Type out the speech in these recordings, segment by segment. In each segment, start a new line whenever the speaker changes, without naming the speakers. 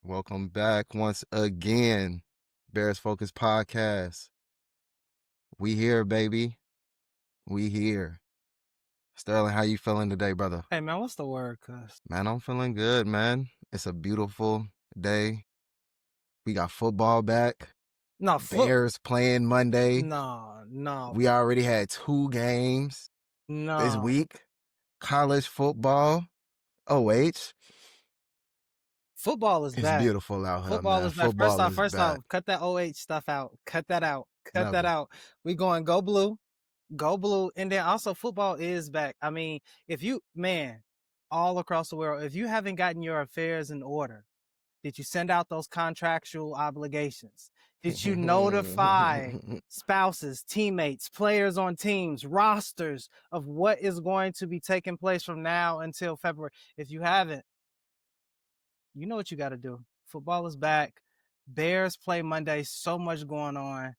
Welcome back once again. Bears Focus Podcast. We here, baby. We here. Sterling, how you feeling today, brother?
Hey man, what's the word, cuz?
Man, I'm feeling good, man. It's a beautiful day. We got football back.
No,
Bears playing Monday.
no,
We already had 2 games this
no.
week. College football. OH.
Football is
It's
back.
beautiful out here,
Football
man.
is back.
Football is
First
back.
off, cut that OH stuff out. Cut that out. Cut that
Never.
out. We going go blue. Go blue. And then also football is back. I mean, if you all across the world, if you haven't gotten your affairs in order, did you send out those contractual obligations? Did you notify spouses, teammates, players on teams, rosters of what is going to be taking place from now until February? If you haven't, you know what you got to do. Football is back. Bears play Monday. So much going on.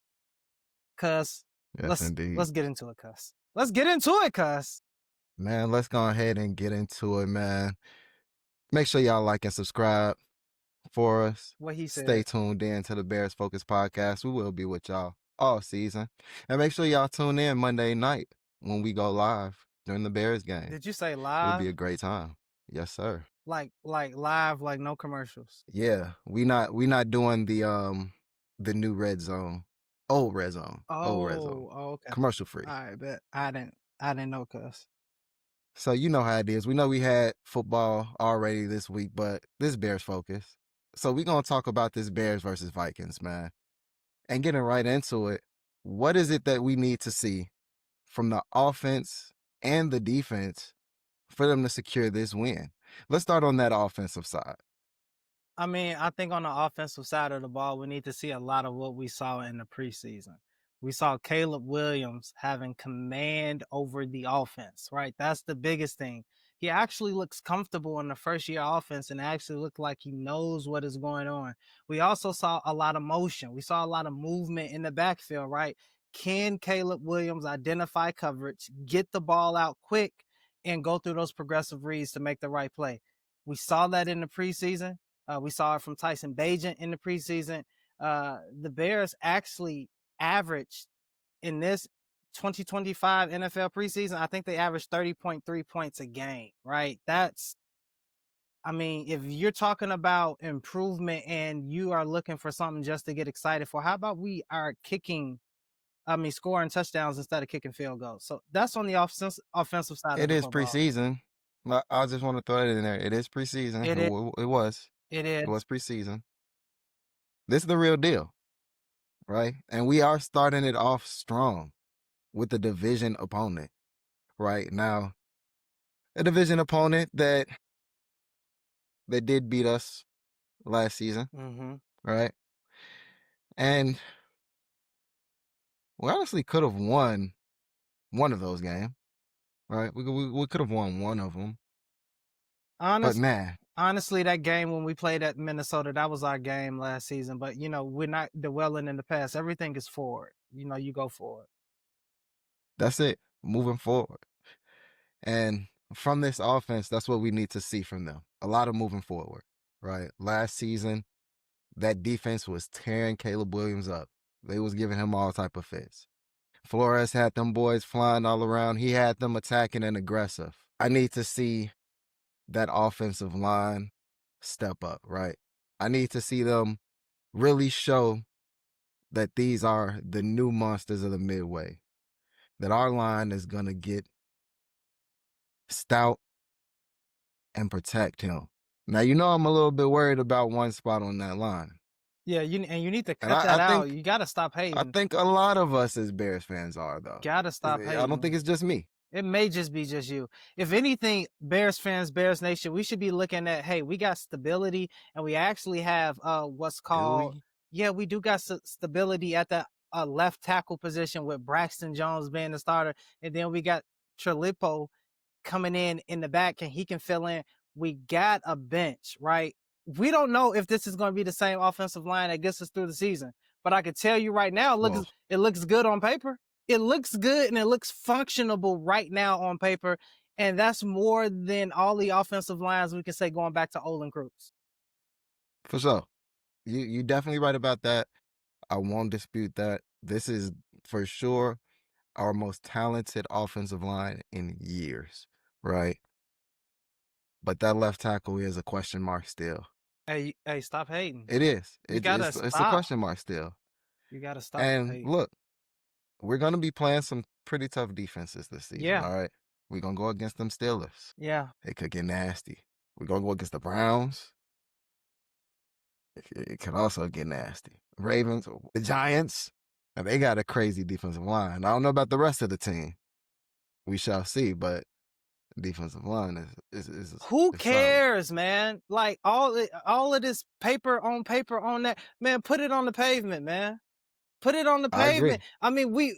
Cuz
Yes, indeed.
let's get into it, cuz. Let's get into it, cuz.
Man, let's go ahead and get into it, man. Make sure y'all like and subscribe for us.
What he
Stay
said.
tuned in to the Bears Focus Podcast. We will be with y'all all season. And make sure y'all tune in Monday night when we go live during the Bears game.
Did you say
It'll be a
live?
great time. Yes, sir.
Like live, like no commercials.
Yeah. We not doing the new red zone. Old red zone. Old red zone.
Okay.
Commercial free.
All right, bet. I didn't know, cuz.
So you know how it is. We know we had football already this week, but this Bears Focus. So we're going to talk about this Bears versus Vikings, man. And getting right into it, what is it that we need to see from the offense and the defense for them to secure this win? Let's start on that offensive side.
I mean, I think on the offensive side of the ball, we need to see a lot of what we saw in the preseason. We saw Caleb Williams having command over the offense, right? That's the biggest thing. He actually looks comfortable in the first year offense and actually looked like he knows what is going on. We also saw a lot of motion. We saw a lot of movement in the backfield, right? Can Caleb Williams identify coverage, get the ball out quick, and go through those progressive reads to make the right play? We saw that in the preseason. We saw it from Tyson Bagent in the preseason. The Bears actually averaged in this 2025 NFL preseason, I think they averaged 30.3 points a game, right? I mean, if you're talking about improvement and you are looking for something just to get excited for, how about we are scoring touchdowns instead of kicking field goals? So that's on the offensive side of
It
the
is
football.
preseason. I just want to throw it in there. It is preseason.
It is.
It was.
It
It was
is.
preseason. This is the real deal, right? And we are starting it off strong with the division opponent right now. A division opponent that did beat us last season, right? And we honestly could have won one of those games, right? We could have won one of them. But man,
Honestly, that game when we played at Minnesota, that was our game last season. But we're not dwelling in the past. Everything is forward. You go forward.
that's it. Moving forward. And from this offense, that's what we need to see from them. A lot of moving forward, right? Last season, that defense was tearing Caleb Williams up. They was giving him all type of fits. Flores had them boys flying all around. He had them attacking and aggressive. I need to see that offensive line step up, right? I need to see them really show that these are the new monsters of the midway. That our line is going to get stout and protect him. Now, I'm a little bit worried about one spot on that line.
Yeah, you need to
And
cut that out.
think,
You got to stop hating.
I think a lot of us as Bears fans are, though.
Got to stop hating.
I don't think it's just me.
It may just be just you. If anything, Bears fans, Bears Nation, we should be looking at, hey, we got stability and we actually have what's called, we do got stability at the left tackle position with Braxton Jones being the starter. And then we got Trilipo coming in the back and he can fill in. We got a bench, right? We don't know if this is going to be the same offensive line that gets us through the season, but I can tell you right now, it looks good on paper. It looks good and it looks functionable right now on paper. And that's more than all the offensive lines we can say going back to Olin Cruz.
For sure. You definitely right about that. I won't dispute that. This is for sure our most talented offensive line in years, right? But that left tackle is a question mark still.
Hey, stop hating.
It is.
You
It,
gotta
it's a
stop.
question mark still.
You gotta stop the
And
hate.
look, we're gonna be playing some pretty tough defenses this season.
Yeah,
All right, we're gonna go against them Steelers.
yeah.
It could get nasty. We're gonna go against the Browns. It could also get nasty. Ravens, the Giants. Now they got a crazy defensive line. I don't know about the rest of the team. We shall see, but defensive line
Who
is solid.
cares, man? Like all of this paper on that, man. Put it on the pavement, man. Put it on the
I
pavement.
agree.
I mean,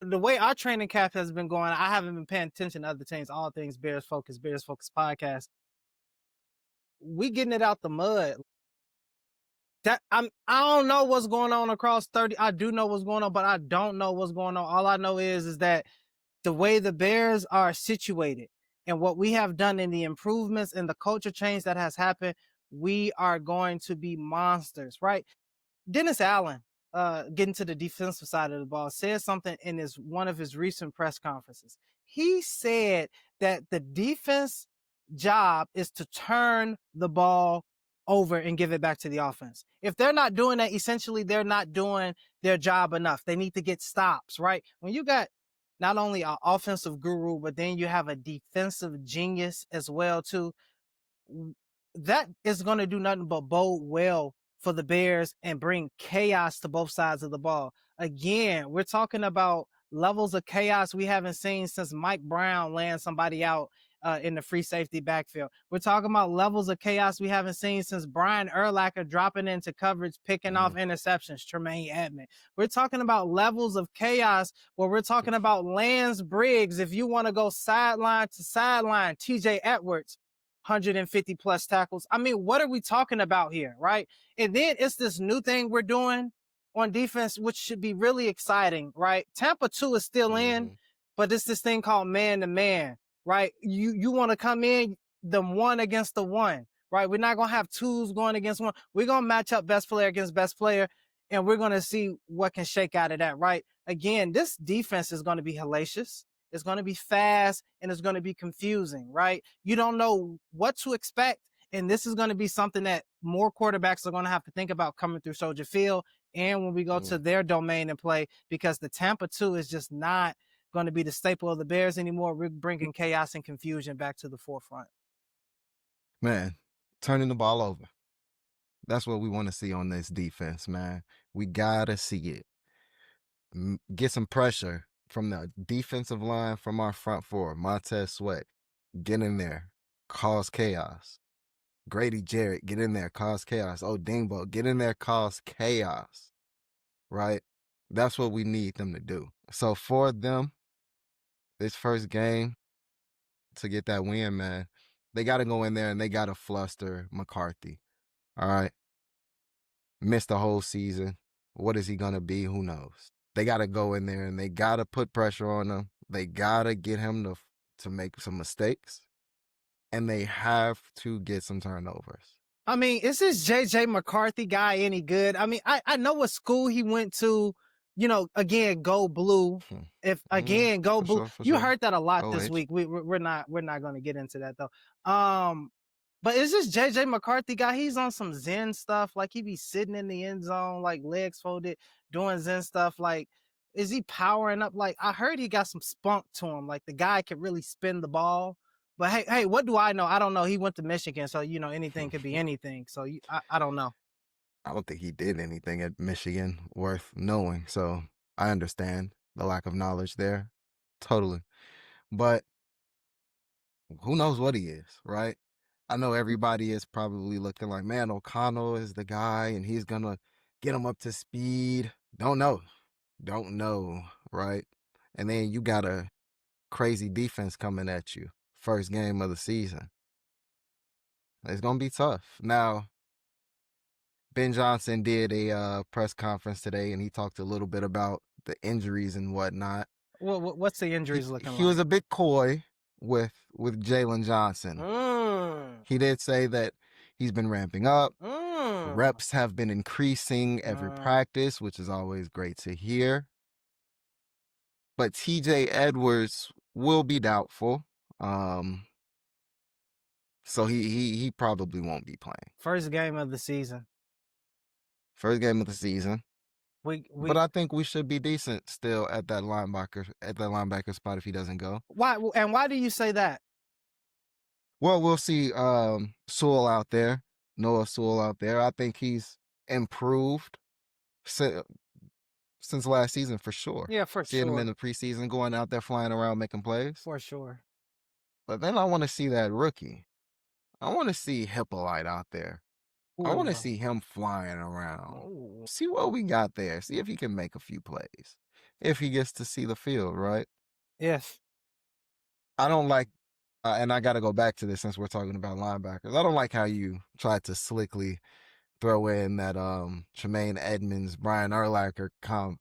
the way our training camp has been going, I haven't been paying attention to other teams. All things Bears Focus podcast. We getting it out the mud. I don't know what's going on across 30. I do know what's going on, but I don't know what's going on. All I know is that the way the Bears are situated and what we have done in the improvements and the culture change that has happened, we are going to be monsters, right? Dennis Allen, getting to the defensive side of the ball, said something in his one of his recent press conferences. He said that the defense job is to turn the ball over and give it back to the offense. If they're not doing that, essentially they're not doing their job enough. They need to get stops, right? When you got not only an offensive guru, but then you have a defensive genius as well too, that is going to do nothing but bode well for the Bears and bring chaos to both sides of the ball. Again, we're talking about levels of chaos we haven't seen since Mike Brown laying somebody out in the free safety backfield. We're talking about levels of chaos we haven't seen since Brian Urlacher dropping into coverage, picking off
Mm.
interceptions, Tremaine Edmond. We're talking about levels of chaos where we're talking about Lance Briggs. If you want to go sideline to sideline, TJ Edwards, 150 plus tackles. I mean, what are we talking about here, right? And then it's this new thing we're doing on defense, which should be really exciting, right? Tampa 2 is still in,
Mm-hmm.
but it's this thing called man to man, right? You want to come in the one against the one, right? We're not going to have twos going against one. We're going to match up best player against best player, and we're going to see what can shake out of that, right? Again, this defense is going to be hellacious. It's going to be fast and it's going to be confusing, right? You don't know what to expect. And this is going to be something that more quarterbacks are going to have to think about coming through Soldier Field and when we go to
Mm.
their domain and play, because the Tampa 2 is just not going to be the staple of the Bears anymore. We're bringing chaos and confusion back to the forefront.
Man, turning the ball over. That's what we want to see on this defense, man. We gotta see it. Get some pressure from the defensive line, from our front four. Montez Sweat, get in there, cause chaos. Grady Jarrett, get in there, cause chaos. Oh, Dingbo, get in there, cause chaos. Right? That's what we need them to do. So for them, this first game to get that win, man, they got to go in there and they got to fluster McCarthy. All right? Missed the whole season. What is he going to be? Who knows? They got to go in there and they got to put pressure on him. They got to get him to make some mistakes, and they have to get some turnovers.
I mean, is this JJ McCarthy guy any good? I mean, I know what school he went to. Again, go blue. If again, go
For
blue.
sure, for
You
sure.
heard that a lot this
OH.
week. We're not going to get into that though. But is this JJ McCarthy guy? He's on some Zen stuff. Like he be sitting in the end zone, like legs folded, doing Zen stuff. Like, is he powering up? Like I heard he got some spunk to him. Like the guy could really spin the ball. But hey, what do I know? I don't know. He went to Michigan, so anything could be anything. So I don't know.
I don't think he did anything at Michigan worth knowing. So I understand the lack of knowledge there. Totally. But who knows what he is, right? I know everybody is probably looking like, man, O'Connell is the guy and he's going to get him up to speed. Don't know. Don't know, right? And then you got a crazy defense coming at you. First game of the season. It's going to be tough. Now, Ben Johnson did a press conference today, and he talked a little bit about the injuries and whatnot.
What's the
He
injuries looking
he
like?
was a bit coy with Jalen Johnson.
Mm,
He did say that he's been ramping up.
Mm.
Reps have been increasing every
Mm.
practice, which is always great to hear. But TJ Edwards will be doubtful. Um, so he probably won't be playing.
First game of the season.
First game of the season. But
We
I think we should be decent still at that linebacker spot if he doesn't go.
why do you say that?
Well, we'll see Sewell out there. Noah Sewell out there. I think he's improved since, since last season for sure.
Yeah, for
Seeing him in
sure.
the preseason going out there flying around making plays.
For sure.
But then I want to see that rookie. I want to see Hippolyte out there. I want to
Ooh.
see him flying around.
Ooh.
See what we got there. See if he can make a few plays. If he gets to see the field, right?
Yes.
I don't like, and I got to go back to this since we're talking about linebackers. I don't like how you tried to slickly throw in that Tremaine Edmonds, Brian Urlacher comp.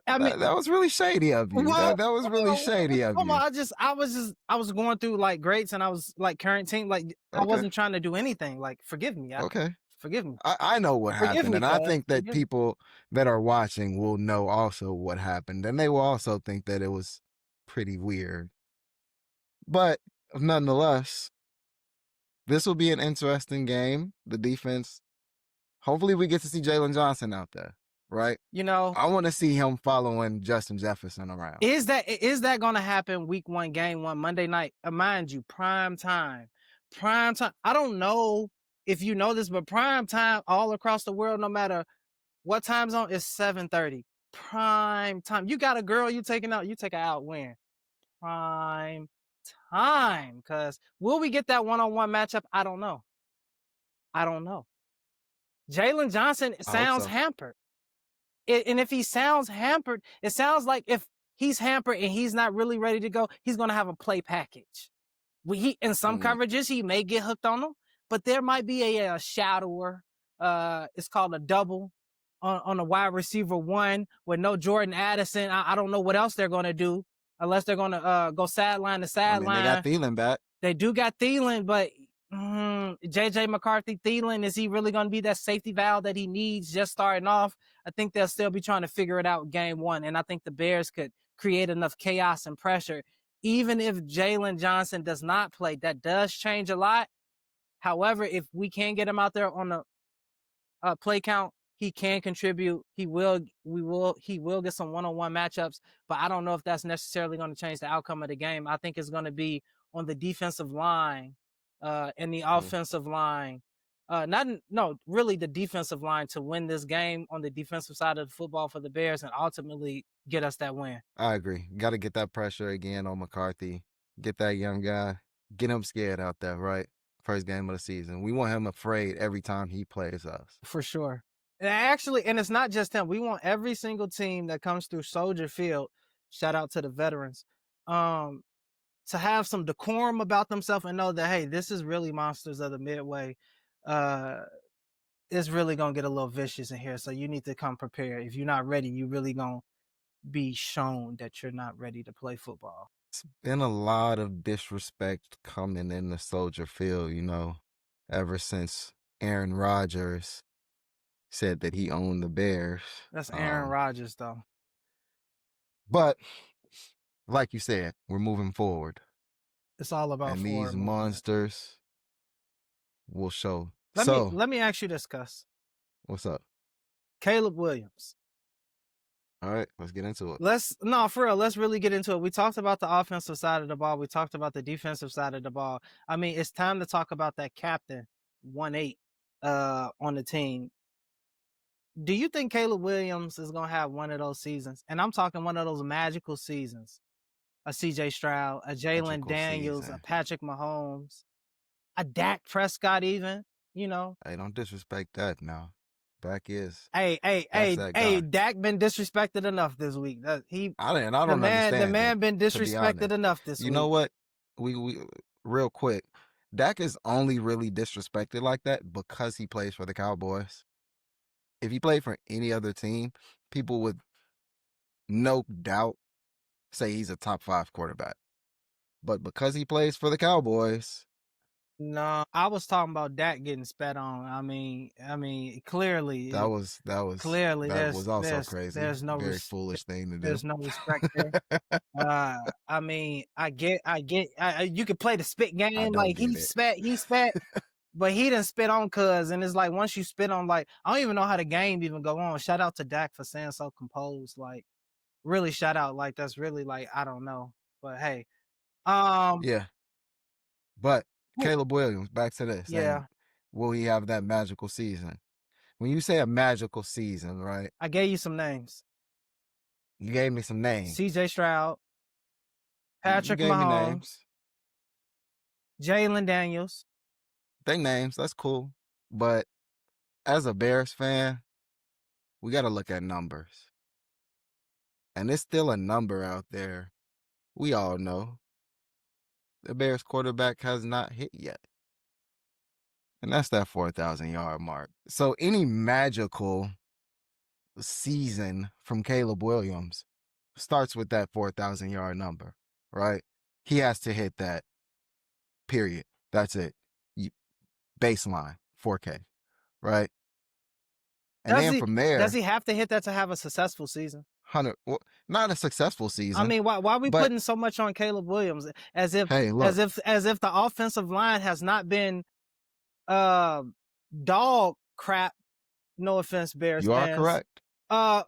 I mean,
That was really shady of you.
well,
That was really shady of
come on.
you.
I was going through like greats and I was like current team. Like I
Okay,
wasn't trying to do anything. Like forgive me.
okay.
Forgive me.
I know what
Forgive
happened,
me,
and I
cuz.
think that
Forgive me.
people that are watching will know also what happened, and they will also think that it was pretty weird. But nonetheless, this will be an interesting game. The defense. Hopefully, we get to see Jalen Johnson out there, right?
You know,
I want to see him following Justin Jefferson around.
is that going to happen week 1 game 1 Monday night? Mind you, prime time. Prime time. I don't know if you know this, but prime time all across the world, no matter what time zone, is 7:30. Prime time. You got a girl you taking out, you take her out when? Prime time. Cause will we get that one-on-one matchup? I don't know. I don't know. Jalen Johnson
I hope
sounds
so.
hampered. And if he sounds hampered, it sounds like if he's hampered and he's not really ready to go, he's going to have a play package. He in some
Mm,
coverages he may get hooked on them, but there might be a shadower. It's called a double on a wide receiver one with no Jordan Addison. I don't know what else they're going to do unless they're going to go sideline to
I mean, they got
sideline.
Thielen back.
They do got Thielen, but JJ McCarthy, Thielen, is he really going to be that safety valve that he needs just starting off? I think they'll still be trying to figure it out game 1. And I think the Bears could create enough chaos and pressure. Even if Jalen Johnson does not play, that does change a lot. However, if we can get him out there on the play count, he can contribute. He will get some one-on-one matchups, but I don't know if that's necessarily going to change the outcome of the game. I think it's going to be on the defensive line and the
Mm,
offensive line. Not no, really the defensive line to win this game on the defensive side of the football for the Bears and ultimately get us that win.
I agree. Got to get that pressure again on McCarthy. Get that young guy. Get him scared out there, right? First game of the season. We want him afraid every time he plays us.
For sure. And actually, and it's not just him. We want every single team that comes through Soldier Field, shout out to the veterans, um, to have some decorum about themselves and know that, hey, this is really Monsters of the Midway. Uh, it's really gonna get a little vicious in here. So you need to come prepared. If you're not ready, you really gonna be shown that you're not ready to play football.
It's been a lot of disrespect coming in the Soldier Field, ever since Aaron Rodgers said that he owned the Bears.
That's Aaron
Um,
Rodgers, though.
but like you said, we're moving forward,
It's all about
and these
forward movement.
monsters will show.
Let me
So,
let me ask you this, Gus.
what's up?
Caleb Williams.
All right, let's get into it.
For real, let's really get into it. We talked about the offensive side of the ball. We talked about the defensive side of the ball. I mean, it's time to talk about that captain, 1-8, on the team. Do you think Caleb Williams is gonna have one of those seasons? And I'm talking one of those magical seasons. A CJ Stroud, a Jalen
Magical
Daniels, a
season.
Patrick Mahomes, a Dak Prescott, even, you know.
Hey, don't disrespect that now. Back is that's that
Hey,
guy.
Dak been disrespected enough this week.
I don't
The
understand it,
man been
to be
disrespected
honest.
enough this
You know
week.
what? We real quick. Dak is only really disrespected like that because he plays for the Cowboys. If he played for any other team, people would no doubt say he's a top 5 quarterback. But because he plays for the Cowboys,
No, I was talking about Dak getting spat on.
That
Clearly,
was that was
clearly,
that was also crazy.
there's no
Very foolish thing to do.
there's no respect there. You could play the spit
I
game,
don't
like
get it.
he spat, but he didn't spit on Cuz, and it's like once you spit on, like I don't even know how the game even go on. Shout out to Dak for saying so composed, like really shout out, like that's really like I don't know, but hey, um,
Yeah, but
who-
Caleb Williams, back to this, and
yeah,
will he have that magical season? When you say a magical season, right?
I gave you some names:
You gave me some names.
C.J. Stroud,
You
Patrick
gave me
Mahomes,
names.
Jalen Daniels.
They names. That's cool. But as a Bears fan, we got to look at numbers. And it's still a number out there. We all know the Bears quarterback has not hit yet. And that's that 4,000-yard mark. So any magical season from Caleb Williams starts with that 4,000-yard number, right? He has to hit that, period. That's it. Baseline, 4K, right? And
Does
then
he
from
does
there,
he have to hit that to have a successful season?
100, well, not a successful
I
season,
mean, why are we
but
putting so much on Caleb Williams as if
hey, look,
the offensive line has not been uh dog crap, no offense, Bears
you are
fans,
correct.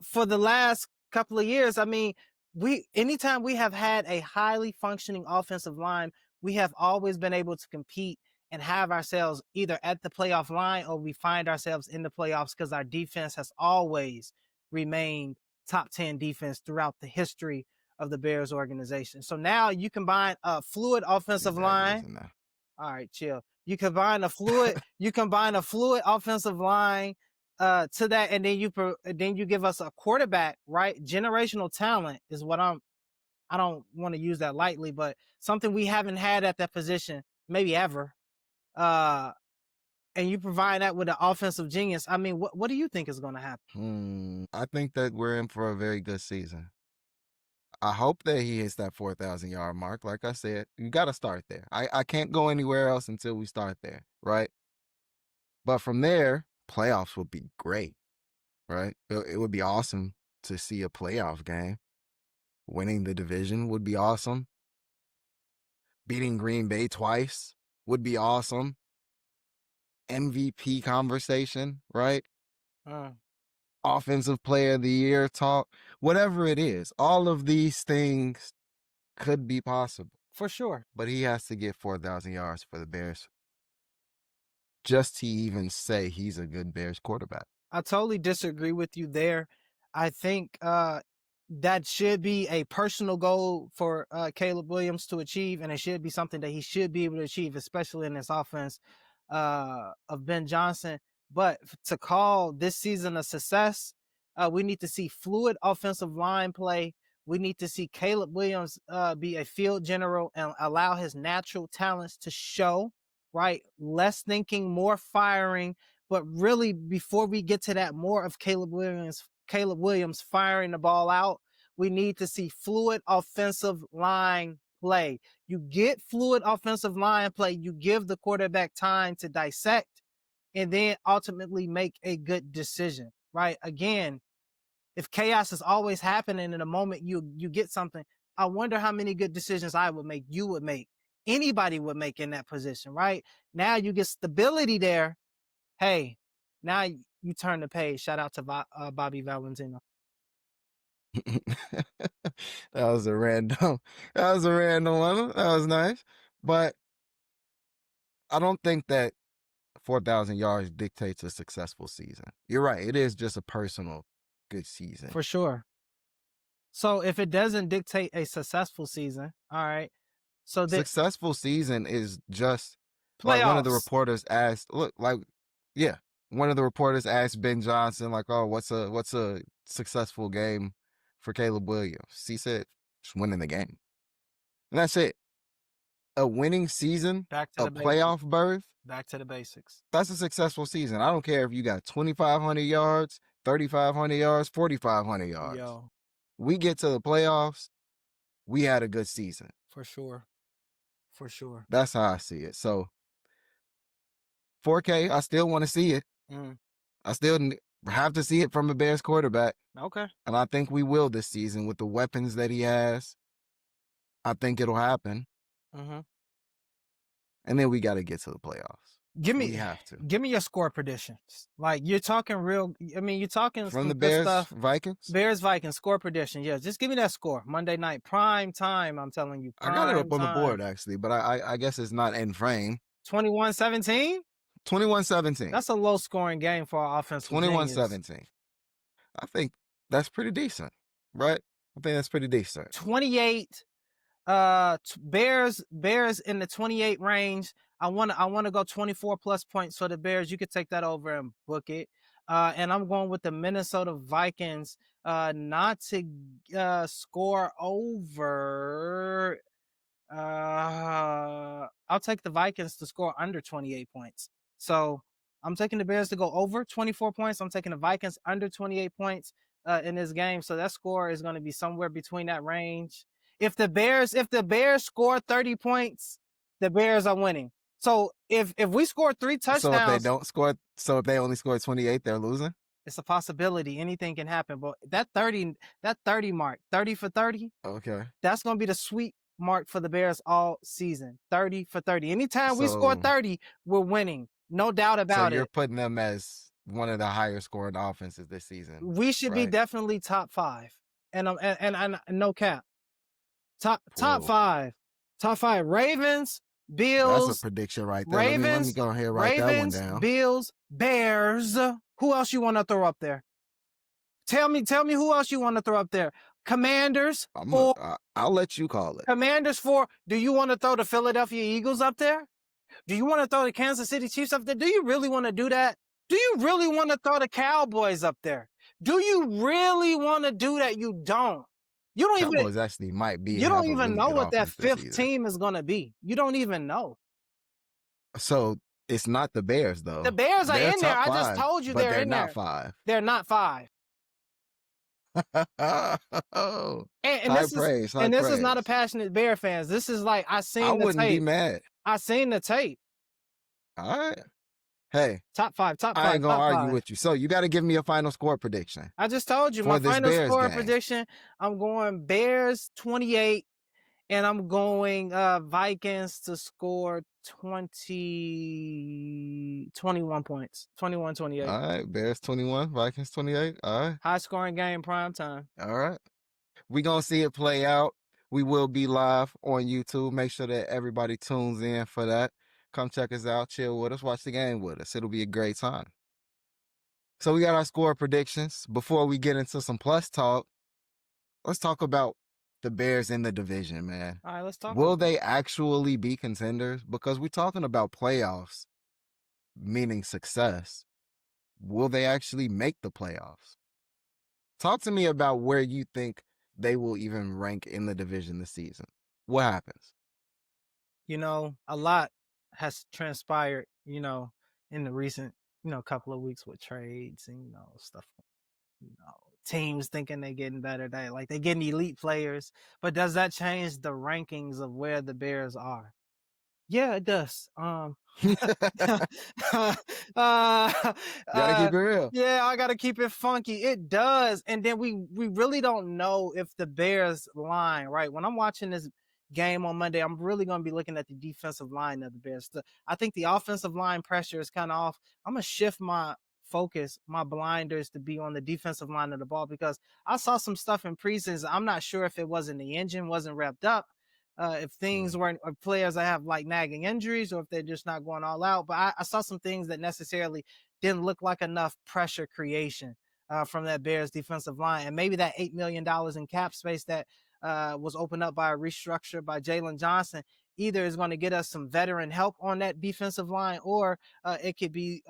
for the last couple of years. I mean, we anytime we have had a highly functioning offensive line, we have always been able to compete and have ourselves either at the playoff line or we find ourselves in the playoffs because our defense has always remained top 10 defense throughout the history of the Bears organization. So now you combine a fluid offensive
Exactly.
line. All right, chill. You combine a fluid offensive line to that, and then you give us a quarterback, right? Generational talent is what I don't want to use that lightly, but something we haven't had at that position, maybe ever. Uh and you provide that with an offensive genius. I mean, what do you think is gonna happen?
I think that we're in for a very good season. I hope that he hits that 4,000-yard mark. Like I said, you got to start there. I can't go anywhere else until we start there, right? But from there, playoffs would be great, right? It would be awesome to see a playoff game. Winning the division would be awesome. Beating Green Bay twice would be awesome. MVP conversation, right?
Uh,
Offensive player of the year talk, whatever it is. All of these things could be possible.
for sure.
But he has to get 4,000 yards for the Bears just to even say he's a good Bears quarterback.
I totally disagree with you there. I think that should be a personal goal for Caleb Williams to achieve, and it should be something that he should be able to achieve, especially in this offense of Ben Johnson. But to call this season a success, we need to see fluid offensive line play. We need to see Caleb Williams be a field general and allow his natural talents to show, right? Less thinking, more firing. But really, before we get to that, more of Caleb Williams firing the ball out, we need to see fluid offensive line play. You get fluid offensive line play, you give the quarterback time to dissect and then ultimately make a good decision, right? Again, if chaos is always happening in the moment you get something, I wonder how many good decisions I would make, you would make, anybody would make in that position, right? Now you get stability there. Hey, now you turn the page. Shout out to Bobby Valentino.
that was a random. That was a random one. That was nice, but I don't think that 4,000 yards dictates a successful season. You're right. It is just a personal good season.
For sure. So if it doesn't dictate a successful season, all right. So the
Successful season is just like one of the
playoffs.
reporters asked. Look, like, yeah, one of the reporters asked Ben Johnson, like, "Oh, what's a successful game for Caleb Williams?" He said, "Just winning the game." And that's it. A winning season,
Back to
a
the basics.
playoff berth,
Back to the basics.
that's a successful season. I don't care if you got 2,500 yards, 3,500 yards, 4,500 yards.
Yo,
We get to the playoffs, we had a good season.
for sure. For sure.
That's how I see it. So 4K. I still want to see it.
Mm,
I still have to see it from a Bears quarterback.
okay.
And I think we will this season with the weapons that he has. I think it'll happen.
Hmm.
And then we got to get to the playoffs.
Give
We
me
have to.
give me your score predictions. Like you're talking real. I mean, you're talking
From
some
the
good
Bears,
stuff.
Vikings,
Bears Vikings score prediction. Yeah, just give me that score. Monday night prime time. I'm telling you,
I got it
prime
up on the
time.
board actually, but I guess it's not in frame.
21-17.
21-17.
That's a low scoring game for our offensive
21
genius.
17. I think that's pretty decent, right? I think that's pretty decent.
28. Bears in the 28 range. I want to go 24 plus points for the Bears. You could take that over and book it. And I'm going with the Minnesota Vikings not to score over. I'll take the Vikings to score under 28 points. So I'm taking the Bears to go over 24 points. I'm taking the Vikings under 28 points in this game. So that score is going to be somewhere between that range. If the Bears score 30 points, the Bears are winning. So if we score 3
So if they
touchdowns,
don't score, so if they only score 28, they're losing.
it's a possibility. Anything can happen. But that 30 mark, 30 for 30,
Okay.
that's going to be the sweet mark for the Bears all season. 30 for 30. Anytime we score
So
30, we're winning. No doubt
so
about
you're
it.
putting them as one of the higher scoring offenses this season,
We should be
right?
definitely top 5. And no cap. Top
Whoa.
5. Top 5. Ravens,
That's a
Bills,
prediction right there. Let me
Ravens,
go ahead and write that one
Ravens,
down.
Bills, Bears. Who else you want to throw up there? Tell me who else you want to throw up there. Commanders,
I'll let you call it.
Commanders 4. Do you want to throw the Philadelphia Eagles up there? Do you want to throw the Kansas City Chiefs up there? Do you really want to do that? Do you really want to throw the Cowboys up there? Do you really want to do that? You don't. You don't even
Cowboys actually might be
you don't
have a
even
really
know
good
what that
offense this
5th
season.
team is going to be. You don't even know.
So it's not the Bears though.
The Bears are
They're
in there.
top
I just
5,
told you
but
they're
they're
in
not
there.
5.
They're not 5.
Oh,
And
high
this is
praise, high
and this is not a
praise.
passionate Bear fans. This is like I
I
seen the
wouldn't be
tape.
mad.
I seen the tape.
All right. Hey,
Top 5, top
I
5,
ain't gonna
top
argue
5.
with you. So you got to give me a final score prediction
I just told you my
for this
final
Bears
score
game.
prediction. I'm going Bears 28, and I'm going Vikings to score 21 points. 21-28.
All right, Bears 21, Vikings 28. All right,
High scoring game, prime time.
all right. We gonna see it play out. We will be live on YouTube. Make sure that everybody tunes in for that. Come check us out, chill with us, watch the game with us. It'll be a great time. So we got our score predictions. Before we get into some plus talk, let's talk about the Bears in the division, man.
All right, let's talk
Will
about it.
they actually be contenders? Because we're talking about playoffs, meaning success. Will they actually make the playoffs? Talk to me about where you think they will even rank in the division this season. What happens?
A lot has transpired, in the recent, couple of weeks with trades and, stuff, teams thinking they're getting better. They're getting elite players. But does that change the rankings of where the Bears are? Yeah, it does. uh,
Gotta
uh,
keep it real.
yeah, I gotta keep it funky. It does, and then we really don't know if the Bears line, right? When I'm watching this game on Monday, I'm really gonna be looking at the defensive line of the Bears. I think the offensive line pressure is kind of off. I'm gonna shift my focus, my blinders to be on the defensive line of the ball because I saw some stuff in preseason. I'm not sure if it wasn't the engine wasn't revved up, if things
Mm.
weren't or players that have like nagging injuries or if they're just not going all out. But I saw some things that necessarily didn't look like enough pressure creation from that Bears defensive line. And maybe that $8 million in cap space that was opened up by a restructure by Jalen Johnson either is going to get us some veteran help on that defensive line or it could be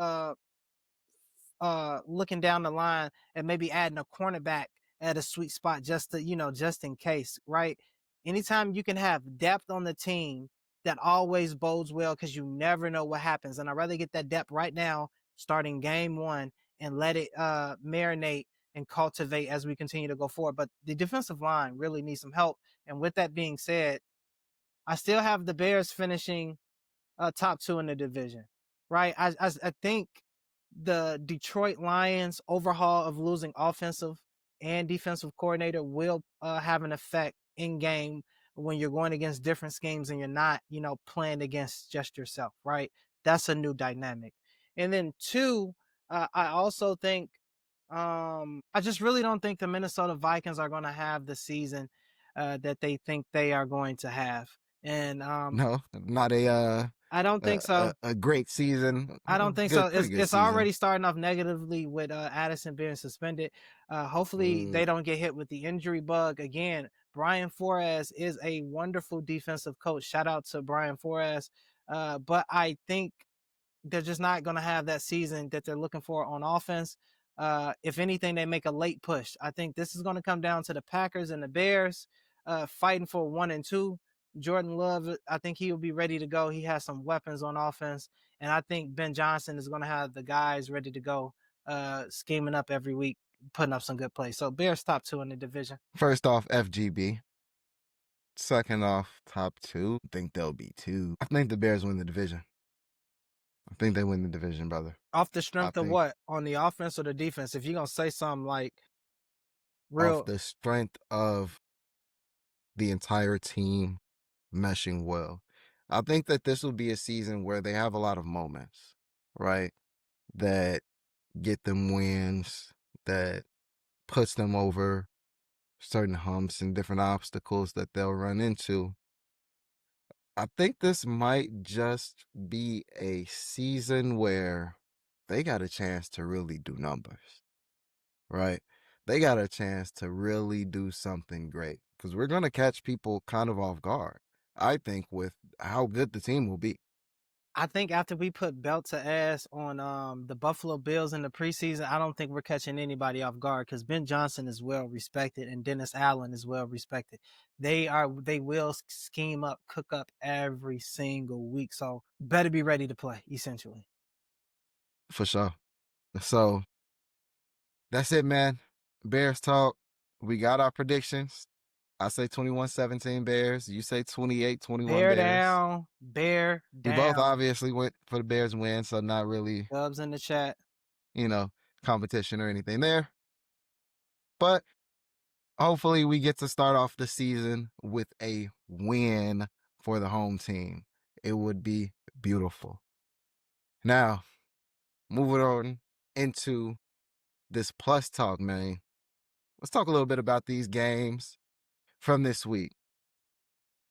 looking down the line and maybe adding a cornerback at a sweet spot just to, just in case, right? Anytime you can have depth on the team, that always bodes well because you never know what happens. And I'd rather get that depth right now, starting game 1, and let it marinate and cultivate as we continue to go forward. But the defensive line really needs some help. And with that being said, I still have the Bears finishing top 2 in the division. right? I think the Detroit Lions overhaul of losing offensive and defensive coordinator will have an effect in game when you're going against different schemes and you're not, playing against just yourself, right? That's a new dynamic. And then two, I also think I just really don't think the Minnesota Vikings are going to have the season that they think they are going to have. And
No, not
I don't think so.
a great season.
I don't think so.
Good, pretty
It's
good
it's
season.
already starting off negatively with Addison being suspended. Hopefully
Mm,
they don't get hit with the injury bug again. Brian Flores is a wonderful defensive coach. Shout out to Brian Flores. But I think they're just not going to have that season that they're looking for on offense. If anything, they make a late push. I think this is going to come down to the Packers and the Bears fighting for 1 and 2. Jordan Love, I think he will be ready to go. He has some weapons on offense, and I think Ben Johnson is going to have the guys ready to go, scheming up every week, putting up some good plays. So Bears top 2 in the division.
First off, FGB. Second off, top two. I think they'll be two. I think the Bears win the division. I think they win the division, brother.
Off the
I
strength of
think
what? On the offense or the defense? If you're going to say something like
off
real,
the strength of the entire team meshing well. I think that this will be a season where they have a lot of moments, right? That get them wins, that puts them over certain humps and different obstacles that they'll run into. I think this might just be a season where they got a chance to really do numbers, right? They got a chance to really do something great because we're going to catch people kind of off guard, I think, with how good the team will be.
I think after we put belt to ass on the Buffalo Bills in the preseason, I don't think we're catching anybody off guard because Ben Johnson is well respected and Dennis Allen is well respected. They will scheme up, cook up every single week. So better be ready to play, essentially.
For sure. So that's it, man. Bears talk. We got our predictions. I say 21-17 Bears. You say 28-21
Bear
Bears.
down, bear
We both
down.
obviously went for the Bears win, so not really,
Dubs in the chat.
you know, competition or anything there. But hopefully we get to start off the season with a win for the home team. It would be beautiful. Now, moving on into this plus talk, man. Let's talk a little bit about these games from this week.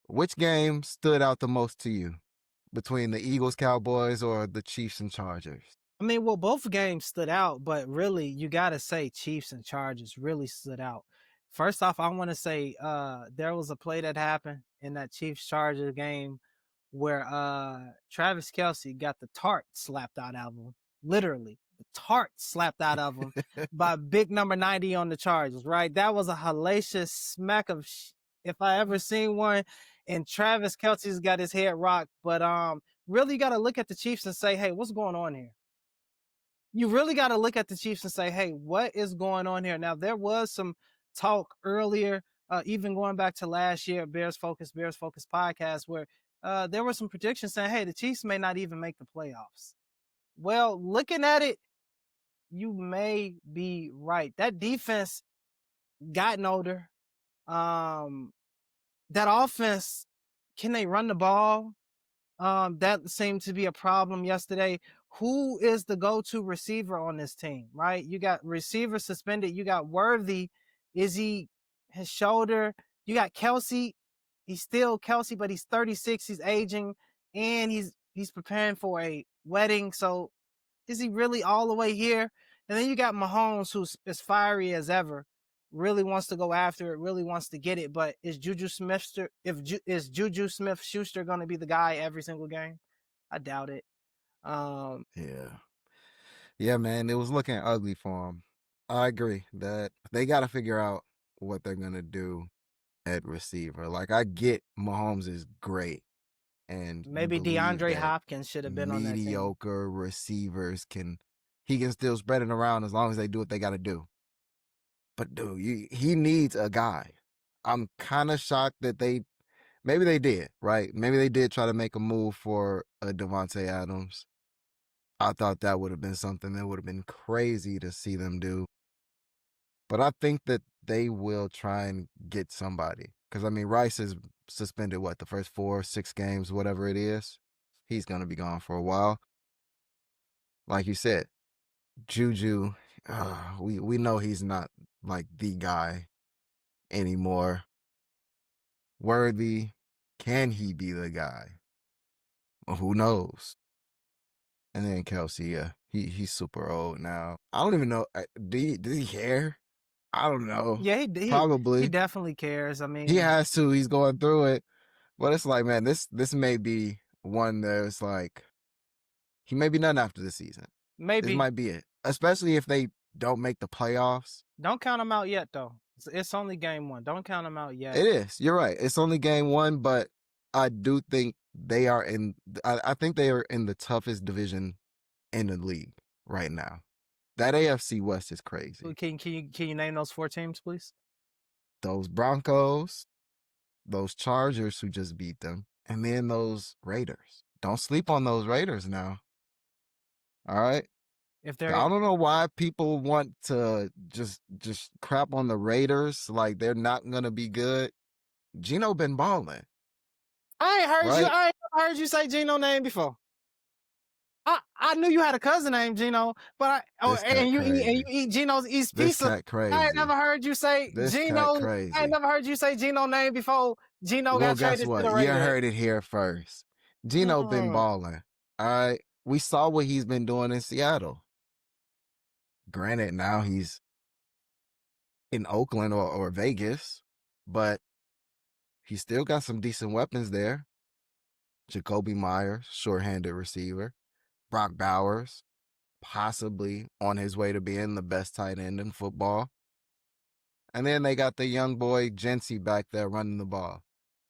Which game stood out the most to you between the Eagles, Cowboys, or the Chiefs and Chargers?
I mean, well, both games stood out, but really, you got to say Chiefs and Chargers really stood out. First off, I want to say there was a play that happened in that Chiefs Chargers game where Travis Kelsey got the tart slapped out of him. Literally, the tart slapped out of him by big number 90 on the Chargers, right? That was a hellacious smack of if I ever seen one. And Travis Kelsey's got his head rocked, but really you got to look at the Chiefs and say, hey, what's going on here? You really got to look at the Chiefs and say, hey, what is going on here? Now, there was some talk earlier, even going back to last year, Bears Focus podcast, where there were some predictions saying, hey, the Chiefs may not even make the playoffs. Well, looking at it, you may be right. That defense gotten older. Um, that offense, can they run the ball? That seemed to be a problem yesterday. Who is the go-to receiver on this team, right? You got receiver suspended. You got Worthy. Is he his shoulder? You got Kelsey. He's still Kelsey, but he's 36. He's aging, and he's preparing for a wedding. So is he really all the way here? And then you got Mahomes, who's as fiery as ever, really wants to go after it, really wants to get it. But is Juju Smith is Juju Smith Schuster going to be the guy every single game? I doubt it. Um,
Yeah. Yeah, man, it was looking ugly for them. I agree that they got to figure out what they're going to do at receiver. Like, I get Mahomes is great, and you
maybe
believe
DeAndre
that
Hopkins should have been on that team.
mediocre receivers he can still spread it around as long as they do what they got to do. But dude, he needs a guy. I'm kind of shocked that maybe they did, right? Maybe they did try to make a move for a Devontae Adams. I thought that would have been something that would have been crazy to see them do. But I think that they will try and get somebody. Because, I mean, Rice is suspended, what, the first 4, 6 games, whatever it is? He's going to be gone for a while. Like you said, Juju, we know he's not like the guy anymore. Worthy, can he be the guy? Well, who knows? And then Kelsey, yeah, he's super old now. I don't even know. Does he care? I don't know.
Yeah, he
Probably.
definitely cares. I
He
mean,
has to. He's going through it. But it's like, man, this may be one that's like he may be done after the season. This
maybe
might be it. Especially if they don't make the playoffs.
don't count him out yet though. It's only game one. Don't count him out
It
yet.
is. You're right. It's only game one, but I do think they are in I think they are in the toughest division in the league right now. That AFC West is crazy.
Can you name those four teams, please?
Those Broncos, those Chargers who just beat them, and then those Raiders. Don't sleep on those Raiders now. All right.
If they're
I don't know why people want to just crap on the Raiders like they're not gonna be good. Gino been balling,
I ain't heard you.
right?
I ain't heard you say Gino name before. I knew you had a cousin named Gino, but
This cat
and you
crazy.
eat Gino's East
This
Pizza.
cat
I ain't
crazy.
never heard you say
This cat
Gino. I ain't
crazy.
never heard you say Gino name before Gino
Well,
got
guess
traded to
what?
the
You
Raiders.
heard it here first. Gino been
Mm.
balling. All right. We saw what he's been doing in Seattle. Granted, now he's in Oakland or Vegas, but he still got some decent weapons there. Jacoby Myers, short-handed receiver. Brock Bowers, possibly on his way to being the best tight end in football. And then they got the young boy Jency back there running the ball.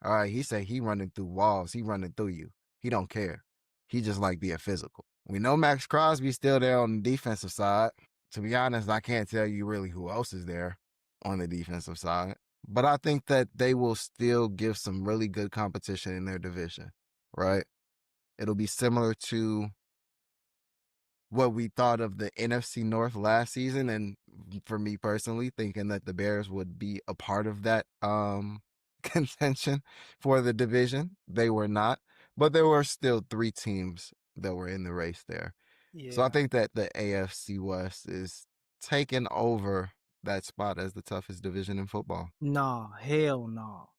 All right, he said he running through walls. He running through you. He don't care. He just like being physical. We know Max Crosby's still there on the defensive side. To be honest, I can't tell you really who else is there on the defensive side. But I think that they will still give some really good competition in their division, right? It'll be similar to what we thought of the NFC North last season, and for me personally, thinking that the Bears would be a part of that contention for the division. They were not, but there were still three teams that were in the race there. So I
Yeah.
think that the AFC West is taking over that spot as the toughest division in football.
No, hell no.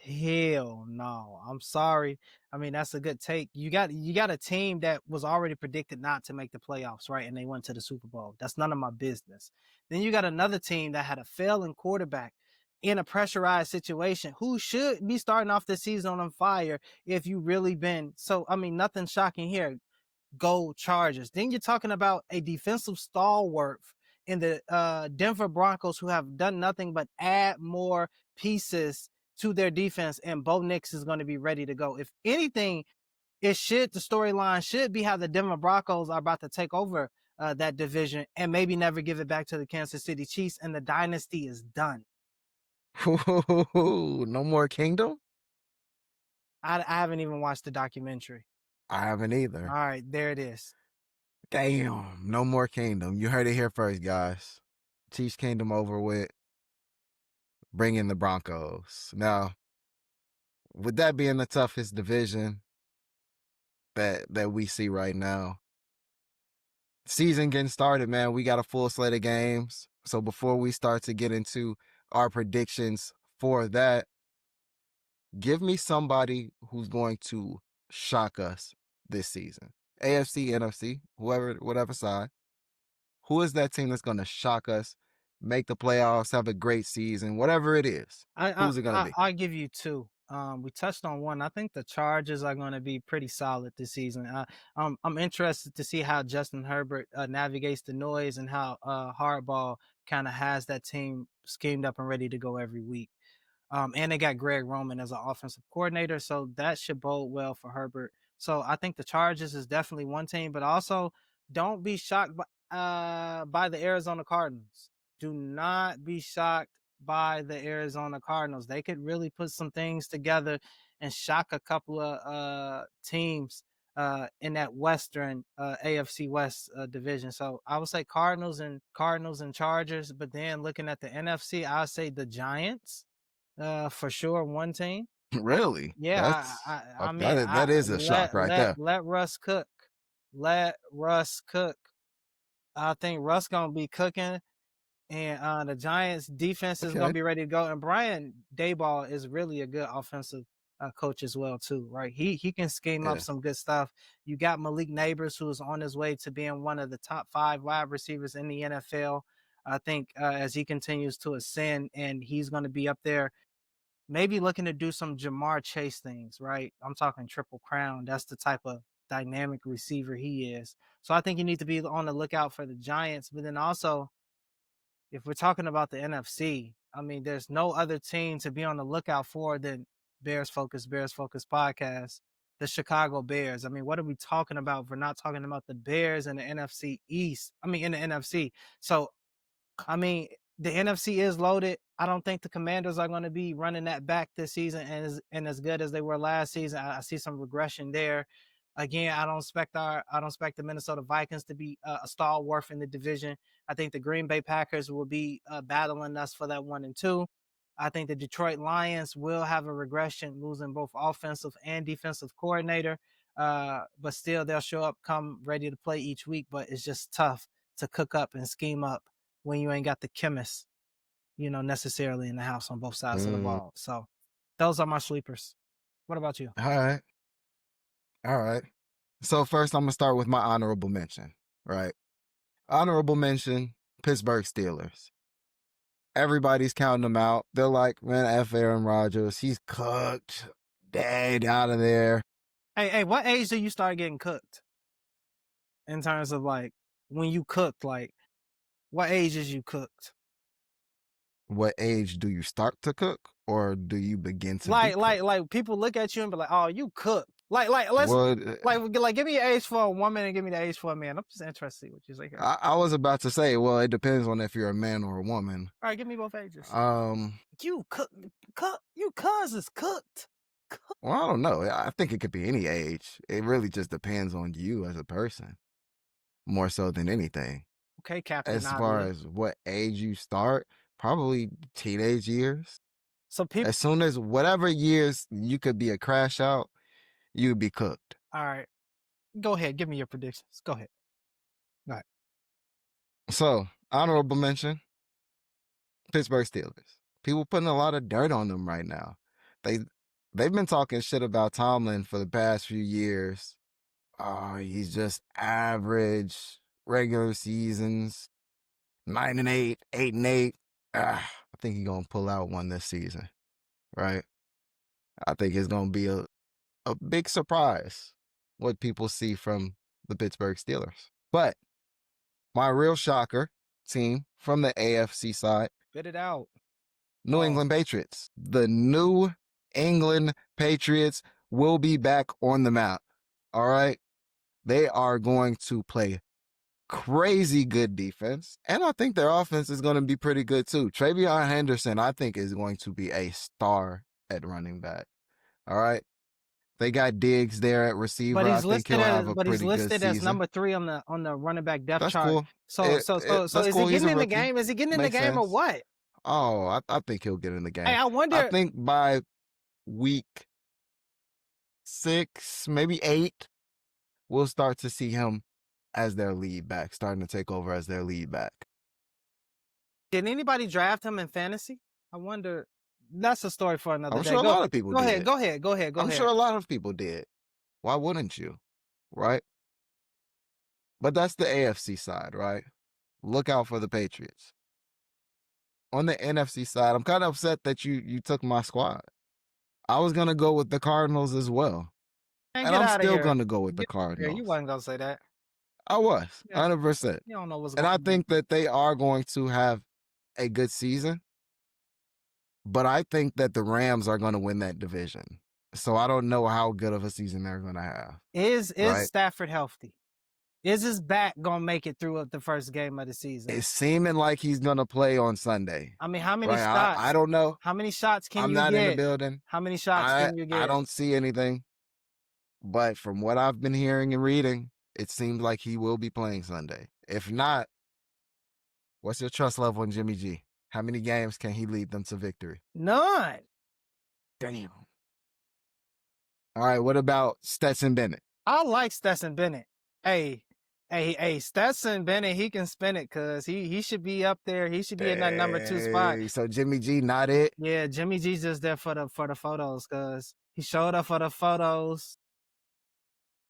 Hell no. I'm sorry. I mean, that's a good take. You got a team that was already predicted not to make the playoffs, right? And they went to the Super Bowl. That's none of my business. Then you got another team that had a failing quarterback in a pressurized situation who should be starting off the season on fire if you really been so I mean, nothing shocking here. Go Chargers. Then you're talking about a defensive stalwart in the Denver Broncos who have done nothing but add more pieces to their defense, and Bo Nix is going to be ready to go. If anything, the storyline should be how the Denver Broncos are about to take over that division and maybe never give it back to the Kansas City Chiefs, and the dynasty is done.
No more kingdom?
I haven't even watched the documentary.
I haven't
All
either.
right, there it is.
Damn, no more kingdom. You heard it here first, guys. Chiefs kingdom over with. Bring in the Broncos. Now, with that being the toughest division that we see right now, season getting started, man. We got a full slate of games. So before we start to get into our predictions for that, give me somebody who's going to shock us this season. AFC, NFC, whoever, whatever side. Who is that team that's going to shock us, make the playoffs, have a great season, whatever it is?
I
Who's it going to
I
be?
I'll give you two. We touched on one. I think the Chargers are going to be pretty solid this season. I'm interested to see how Justin Herbert navigates the noise and how Hardball kind of has that team schemed up and ready to go every week. And they got Greg Roman as an offensive coordinator, so that should bode well for Herbert. So I think the Chargers is definitely one team, but also don't be shocked by the Arizona Cardinals. Do not be shocked by the Arizona Cardinals. They could really put some things together and shock a couple of teams in that Western AFC West division. So I would say Cardinals and Chargers. But then looking at the NFC, I would say the Giants for sure. One team.
Really?
Yeah,
That's
I mean,
that is a shock right there.
let Russ cook. Let Russ cook. I think Russ gonna be cooking, and the Giants defense is gonna
Okay.
be ready to go. And Brian Dayball is really a good offensive coach as well too, right? He can scheme up
Yeah.
some good stuff. You got Malik Neighbors, who is on his way to being one of the top 5 wide receivers in the NFL. I think as he continues to ascend, and he's going to be up there, maybe looking to do some Jamar Chase things, right? I'm talking triple crown. That's the type of dynamic receiver he is. So I think you need to be on the lookout for the Giants. But then also, if we're talking about the NFC, I mean, there's no other team to be on the lookout for than Bears Focus podcast, the Chicago Bears. I mean, what are we talking about if we're not talking about the Bears in the NFC East? I mean, in the NFC. So I mean, the NFC is loaded. I don't think the Commanders are going to be running that back this season and as good as they were last season. I see some regression there. Again, I don't expect the Minnesota Vikings to be a stalwart in the division. I think the Green Bay Packers will be battling us for that 1 and 2. I think the Detroit Lions will have a regression, losing both offensive and defensive coordinator. But still, they'll show up, come ready to play each week. But it's just tough to cook up and scheme up when you ain't got the chemists, necessarily in the house on both sides of the
Mm,
ball. So those are my sleepers. What about you?
all right. All right. So first, I'm gonna start with my honorable mention. Right. Honorable mention: Pittsburgh Steelers. Everybody's counting them out. They're like, man, F Aaron Rodgers. He's cooked. Dead out of there.
Hey, what age do you start getting cooked in terms of like when you cooked? Like, what age is you cooked?
What age do you start to cook, or do you begin to be
Like,
cooked?
like, like people look at you and be like, "Oh, you cooked." Let's
Well,
like give me your age for a woman and give me the age for a man. I'm just interested in what you say here.
I was about to say, well, it depends on if you're a man or a woman.
All right, give me both ages.
Um,
You you cuz is cooked.
well, I don't know. I think it could be any age. It really just depends on you as a person, more so than anything.
Okay, Captain
As far
Obvious.
as what age you start, probably teenage years.
So people,
As soon as whatever years you could be a crash out, you'd be cooked.
all right, go ahead, give me your predictions. Go ahead. All right.
So, honorable mention: Pittsburgh Steelers. People putting a lot of dirt on them right now. They they've been talking shit about Tomlin for the past few years. Oh, he's just average regular seasons, 9-8, 8-8. I think he's gonna pull out one this season, right? I think it's gonna be a big surprise what people see from the Pittsburgh Steelers. But my real shocker team from the AFC side,
Spit it out.
New
Pause.
England Patriots. The New England Patriots will be back on the map. All right. They are going to play crazy good defense. And I think their offense is going to be pretty good too. Travion Henderson, I think, is going to be a star at running back. All right. They got Diggs there at
But
receiver. I
he's
think
listed
he'll
as
have a
but he's
pretty good
listed as
season.
number 3 on the running back depth
That's
chart.
cool.
So
That's
is he
cool. He's
getting
a
in the
rookie.
game? Is he getting in the
Makes
game or
sense.
what?
Oh, I think he'll get in the
Hey,
game.
I
I
wonder.
think by week 6, maybe 8, we'll start to see him as their lead back, starting to take over as their lead back.
Did anybody draft him in fantasy? I wonder. That's a story for another
I'm
day.
sure a
Go
lot of people
go ahead.
did.
Go ahead. Go ahead. Go
I'm
ahead.
sure a lot of people did. Why wouldn't you? Right? But that's the AFC side, right? Look out for the Patriots. On the NFC side, I'm kind of upset that you took my squad. I was gonna go with the Cardinals as well.
Man,
And
get
I'm
out of
still
here.
gonna go with the
Get out of here. You
Cardinals.
wasn't gonna say that.
I was,
Yeah,
100%.
you don't know what's
And
going
I
on.
think that they are going to have a good season. But I think that the Rams are going to win that division. So I don't know how good of a season they're going to have.
Is
Right?
Stafford healthy? Is his back gonna make it through the first game of the season?
It's seeming like he's going to play on Sunday.
I mean, how many
Right? I
shots?
don't know.
How many shots can
I'm
you
not in the
get?
building.
How many shots
I
can you
I
get?
don't see anything. But from what I've been hearing and reading, it seems like he will be playing Sunday. If not, what's your trust level in Jimmy G? How many games can he lead them to victory?
None.
Damn. All right, what about Stetson Bennett?
I like Stetson Bennett. Hey, hey, Stetson Bennett, he can spin it because he should be up there. He should be in that number 2 spot.
Hey, so Jimmy G not it?
Yeah, Jimmy G's just there for the photos because he showed up for the photos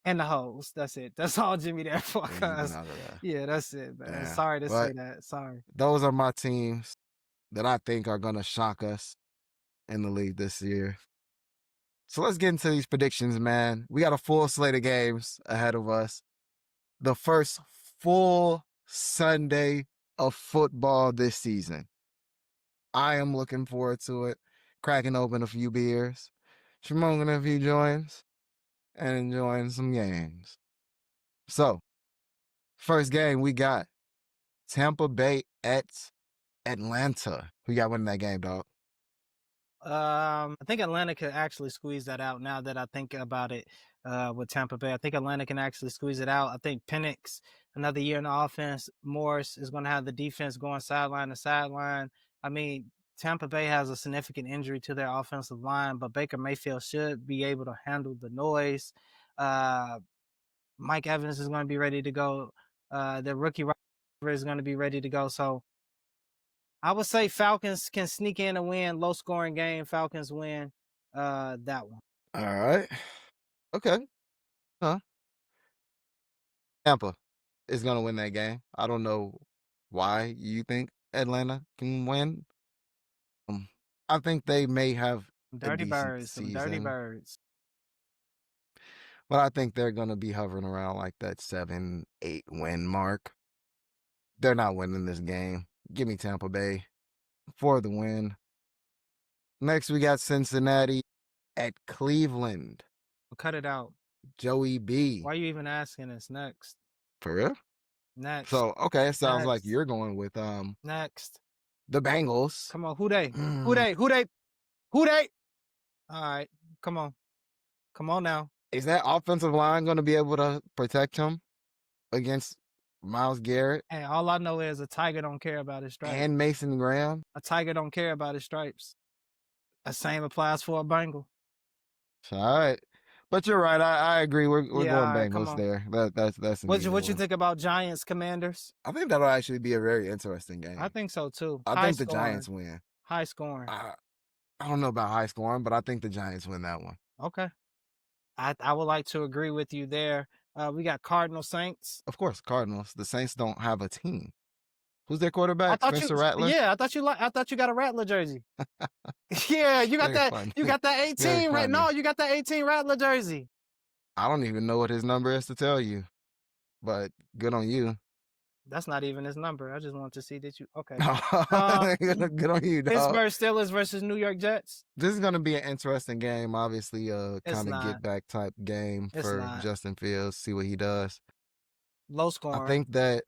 and the hoes. That's it. That's all Jimmy there for.
And he been
Cause
out of there.
yeah, that's it, man.
Yeah.
Sorry to say
But
that. Sorry.
those are my teams that I think are gonna shock us in the league this year. So let's get into these predictions, man. We got a full slate of games ahead of us. The first full Sunday of football this season. I am looking forward to it. Cracking open a few beers, smoking a few joints, and enjoying some games. So, first game we got Tampa Bay at Atlanta. Who got winning that game, dog?
I think Atlanta could actually squeeze that out now that I think about it with Tampa Bay. I think Atlanta can actually squeeze it out. I think Penix, another year in the offense, Morris is going to have the defense going sideline to sideline. I mean, Tampa Bay has a significant injury to their offensive line, but Baker Mayfield should be able to handle the noise. Uh, Mike Evans is going to be ready to go. The rookie is going to be ready to go. So I would say Falcons can sneak in a win, low scoring game. Falcons win that one.
All right. Okay. Huh. Tampa is going to win that game. I don't know why you think Atlanta can win. I think they may have a
Dirty
decent
birds, some dirty
season,
birds.
but I think they're going to be hovering around like that 7-8 win mark. They're not winning this game. Give me Tampa Bay for the win. Next, we got Cincinnati at Cleveland.
Cut it out.
Joey B.
Why are you even asking us? Next.
For real?
Next.
So, okay, it sounds like
Next.
you're going with
Next.
the Bengals.
Come on. Who they? Who
Mm.
they? Who they? Who they? All right. Come on. Come on now.
Is that offensive line going to be able to protect him against Myles Garrett
Hey, all I know is a tiger don't care about his stripes.
and Mason Graham?
A tiger don't care about his stripes. The same applies for a Bengal.
All right. But you're right. I agree. We're
Yeah,
going
all right, come
Bengals
on.
there. That's an
What
easy
you
one.
think about Giants Commanders?
I think that'll actually be a very interesting game.
I think so too.
I
High
think the
scoring.
Giants win.
High scoring.
I don't know about high scoring, but I think the Giants win that one.
Okay. I would like to agree with you there. We got Cardinal Saints.
Of course, Cardinals. The Saints don't have a team. Who's their
I
quarterback?
thought you
Spencer Rattler?
yeah, I thought you got a Rattler jersey. Yeah, you got
Very
that
funny.
you got that
Very
18 right.
funny.
No, you got that 18 Rattler jersey.
I don't even know what his number is to tell you, but good on you.
That's not even his number. I just wanted to see that you okay.
Good on you, dog.
Pittsburgh Steelers versus New York Jets.
This is going to be an interesting game. Obviously,
It's
kind of
not.
get back type game
It's
for
not.
Justin Fields. See what he does.
Low
I
scoring.
think that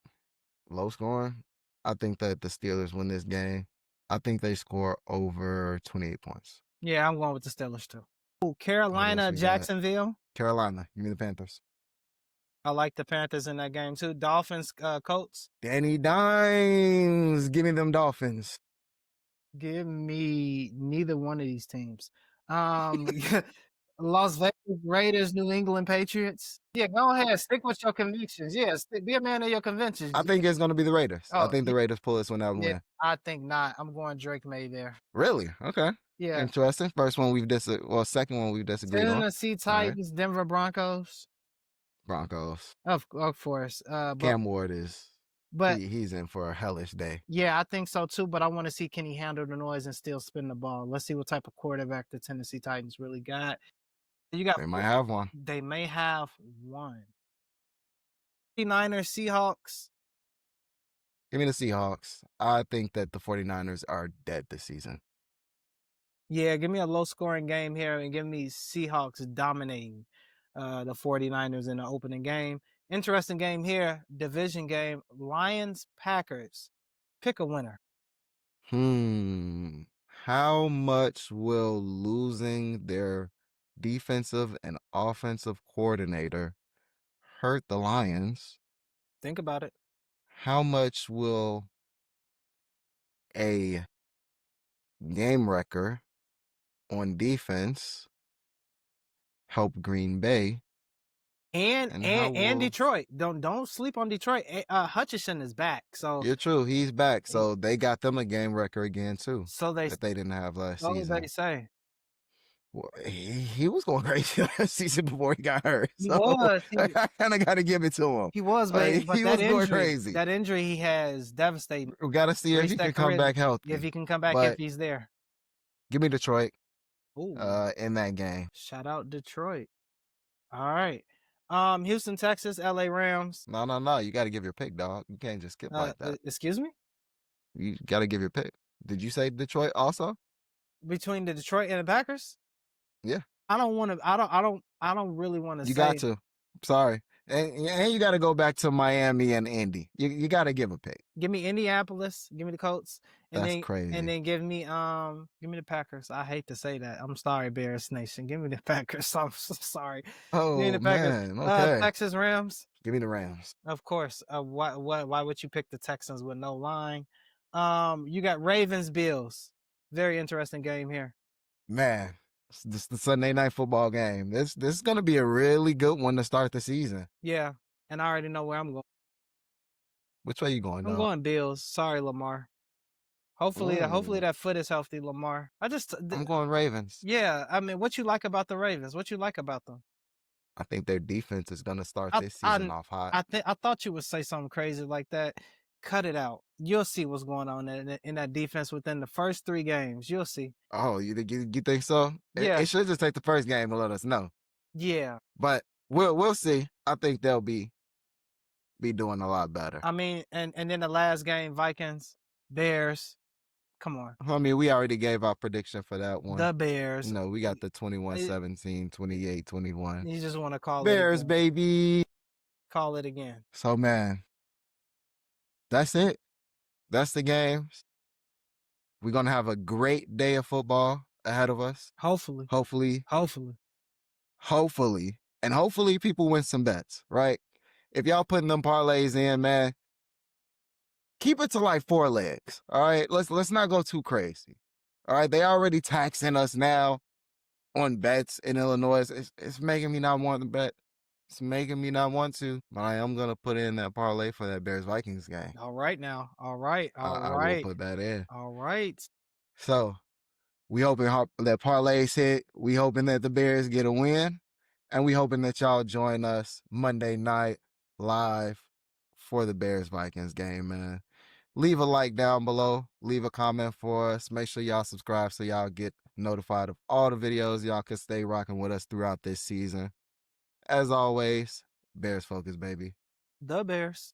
low scoring. I think that the Steelers win this game. I think they score over 28 points.
Yeah, I'm going with the Steelers too. Ooh,
What
Carolina,
else we got?
Jacksonville.
Carolina. Give me the Panthers.
I like the Panthers in that game too. Dolphins, Colts.
Danny Dimes. Give me them Dolphins.
Give me neither one of these teams. Las Vegas Raiders, New England Patriots. Yeah, go ahead. Stick with your convictions. Yeah, be a man of your conventions.
I think it's going to be the Raiders. I
Oh,
think the Raiders pull this one out and
yeah,
win.
I think not. I'm going Drake May there.
Really? Okay.
Yeah.
Interesting. First one second one we've disagreed on.
Tennessee Titans, Denver Broncos.
Broncos.
Of course. But
Cam Ward is he's in for a hellish day.
yeah, I think so too. But I want to see can he handle the noise and still spin the ball. Let's see what type of quarterback the Tennessee Titans really got. You got
They might have one.
They may have one. 49ers, Seahawks.
Give me the Seahawks. I think that the 49ers are dead this season.
Yeah, give me a low scoring game here and give me Seahawks dominating the 49ers in the opening game. Interesting game here, division game, Lions, Packers. Pick a winner.
How much will losing their defensive and offensive coordinator hurt the Lions,
Think about it.
how much will a game wrecker on defense help Green Bay?
And
And how
and
will
Detroit. Don't sleep on Detroit. Hutchinson is back. So
you're true, he's back.
he,
So they got them a game wrecker again too
so they
that they didn't have last
so they
season.
say.
Well, he was going crazy last season before he got hurt.
He
So
was.
I kind of got to give it to him.
He was, but
He was going crazy.
that injury he has devastating.
We got to see if he can
Reset
come
career.
back
If
healthy.
he can come back, if
But
he's there.
give me Detroit
Ooh,
in that game.
shout out Detroit. All right. Houston, Texas, LA Rams.
No. You got to give your pick, dog. You can't just skip like that.
Excuse me?
You got to give your pick. Did you say Detroit also?
Between the Detroit and the Packers?
Yeah.
I don't really want to
You got
say.
to. Sorry. And you got to go back to Miami and Indy. You got to give a pick.
Give me Indianapolis, give me the Colts, and
That's
then
crazy.
give me the Packers. I hate to say that. I'm sorry, Bears Nation. Give me the Packers. I'm so sorry. Give me
Oh,
the Packers.
man. Okay.
Texas Rams.
Give me the Rams.
Of course. Why would you pick the Texans with no line? You got Ravens Bills. Very interesting game here.
Man, this is the Sunday night football game. This is going to be a really good one to start the season.
Yeah, and I already know where I'm going.
Which way you going,
I'm
dog?
going Bills. Sorry, Lamar. Hopefully
Ooh,
that foot is healthy, Lamar.
I'm going Ravens.
Yeah, I mean, what you like about the Ravens? What you like about them?
I think their defense is going to start
I
this season
I
off hot.
I thought you would say something crazy like that. Cut it out. You'll see what's going on in that defense within the first 3 games. You'll see.
Oh, you think so?
Yeah,
It should just take the first game to let us know.
yeah.
But we'll see. I think they'll be doing a lot better.
I mean, and then the last game, Vikings, Bears. Come on,
I mean, we already gave our prediction for that one.
the Bears.
We got the 21-17, 28-21.
You just want to call it
Bears,
again.
baby.
Call it again.
So, man, that's it. That's the games. We're going to have a great day of football ahead of us.
Hopefully,
Hopefully,
hopefully.
and hopefully people win some bets, right? If y'all putting them parlays in, man, keep it to like 4 legs. All right. Let's not go too crazy. All right. They already taxing us now on bets in Illinois. It's making me not want to bet. It's making me not want to. But I am gonna put in that parlay for that Bears Vikings game.
All right now. All right.
I will put that in.
All right.
So we hoping that parlays hit. We hoping that the Bears get a win. And we hoping that y'all join us Monday night live for the Bears Vikings game, man. Leave a like down below. Leave a comment for us. Make sure y'all subscribe so y'all get notified of all the videos. Y'all can stay rocking with us throughout this season. As always, Bears focus, baby.
The Bears.